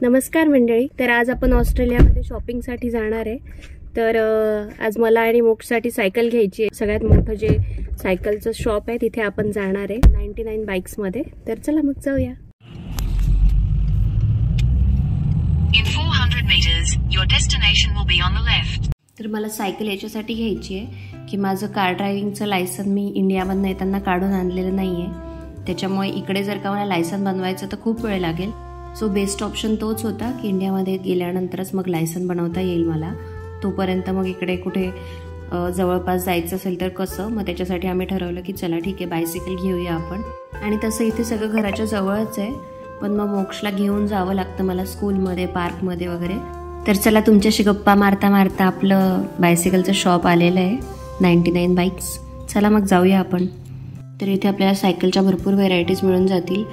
नमस्कार मंडळी. तर आज आपण ऑस्ट्रेलियामध्ये शॉपिंगसाठी जाणार आहे. तर आज मला आणि मोक्षसाठी सायकल घ्यायची आहे. सगळ्यात मोठं जे सायकलचं शॉप आहे तिथे आपण जाणार आहे 99 बाइक्स मध्ये. तर चला मग जाऊया. In 400 meters, your destination will be on the left. तर मला सायकल याच्यासाठी घ्यायची आहे की माझं कार ड्रायव्हिंगचं लायसन मी इंडियामधनं येताना काढून आणलेलं नाहीये. त्याच्यामुळे इकडे जर का मला लायसन बनवायचं तर खूप वेळ लागेल. सो बेस्ट ऑप्शन तोच होता की इंडियामध्ये गेल्यानंतरच मग लायसन बनवता येईल मला. तोपर्यंत मग इकडे कुठे जवळपास जायचं असेल तर कसं. मग त्याच्यासाठी आम्ही ठरवलं की चला ठीक आहे बायसिकल घेऊया आपण. आणि तसं इथे सगळं घराच्या जवळच आहे, पण मग मोक्षला घेऊन जावं लागतं मला स्कूलमध्ये, पार्कमध्ये वगैरे. तर चला तुमच्याशी गप्पा मारता मारता आपलं बायसिकलचं शॉप आलेलं आहे 99 बाइक्स. चला मग जाऊया आपण. तर इथे आपल्याला सायकलच्या भरपूर व्हेरायटीज मिळून जातील,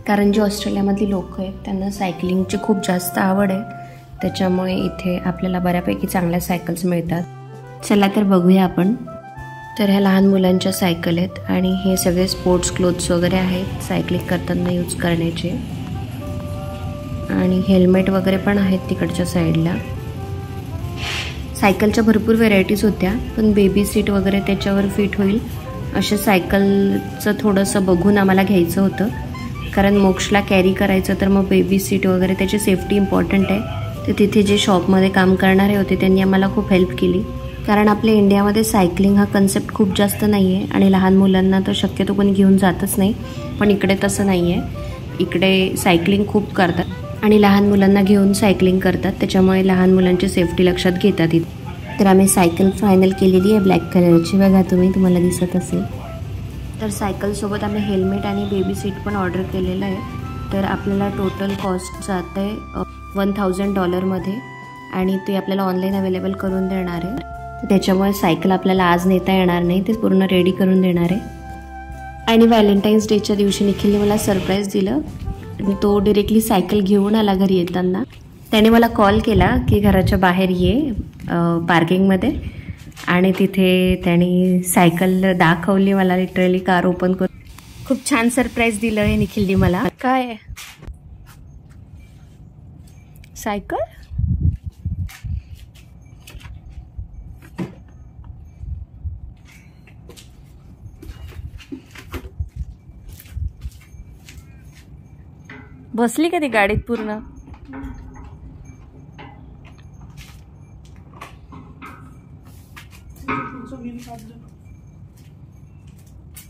कारण जे ऑस्ट्रेलियामधली लोक आहेत त्यांना सायकलिंगची खूप जास्त आवड आहे. त्याच्यामुळे इथे आपल्याला बऱ्यापैकी चांगल्या सायकल्स मिळतात. चला तर बघूया आपण. तर ह्या लहान मुलांच्या सायकल आहेत आणि हे सगळे स्पोर्ट्स क्लोथ्स वगैरे आहेत सायकलिंग करताना यूज करण्याचे. आणि हेल्मेट वगैरे पण आहेत तिकडच्या साईडला. सायकलच्या भरपूर व्हेरायटीज होत्या, पण बेबी सीट वगैरे त्याच्यावर फिट होईल अशा सायकलचं थोडंसं बघून आम्हाला घ्यायचं होतं. कारण मोक्षला कॅरी करायचं तर मग बेबी सीट वगैरे त्याची सेफ्टी इम्पॉर्टंट आहे. तर तिथे जे शॉपमध्ये काम करणारे होते त्यांनी आम्हाला खूप हेल्प केली. कारण आपल्या इंडियामध्ये सायकलिंग हा कन्सेप्ट खूप जास्त नाही आहे आणि लहान मुलांना तर शक्यतो कोणी घेऊन जातच नाही. पण इकडे तसं नाही आहे. इकडे सायकलिंग खूप करतात आणि लहान मुलांना घेऊन सायकलिंग करतात. त्याच्यामुळे लहान मुलांची सेफ्टी लक्षात घेतात इथे. तर आम्ही सायकल फायनल केलेली आहे ब्लॅक कलरची. बघा तुम्हाला दिसत असेल. तर सायकलसोबत आम्ही हेल्मेट आणि बेबी सीट पण ऑर्डर केलेलं आहे. तर आपल्याला टोटल कॉस्ट जात आहे $1000 आणि ते आपल्याला ऑनलाईन अवेलेबल करून देणार आहे. तर त्याच्यामुळे सायकल आपल्याला आज नेता येणार नाही, ते पूर्ण रेडी करून देणार आहे. आणि व्हॅलेंटाईन्स डेच्या दिवशी निखिलने मला सरप्राईज दिलं. तो डिरेक्टली सायकल घेऊन आला घरी येताना. त्याने मला कॉल केला की घराच्या बाहेर ये पार्किंगमध्ये, आणि तिथे त्यांनी सायकल दाखवली मला. लिटरली कार ओपन करून खूप छान सरप्राईज दिलं आहे निखिलने मला. काय सायकल बसली का ती गाडीत पूर्ण?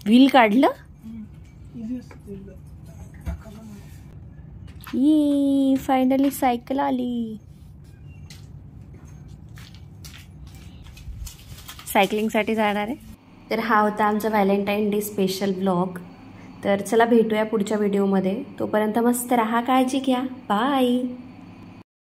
व्हील काढलं? ही फायनली सायकल आली. सायकलिंगसाठी जाणार आहे. तर हा होता आमचा व्हॅलेंटाईन डे स्पेशल ब्लॉग. तर चला भेटूया पुढच्या व्हिडिओमध्ये. तोपर्यंत मस्त राहा, काळजी घ्या. बाय.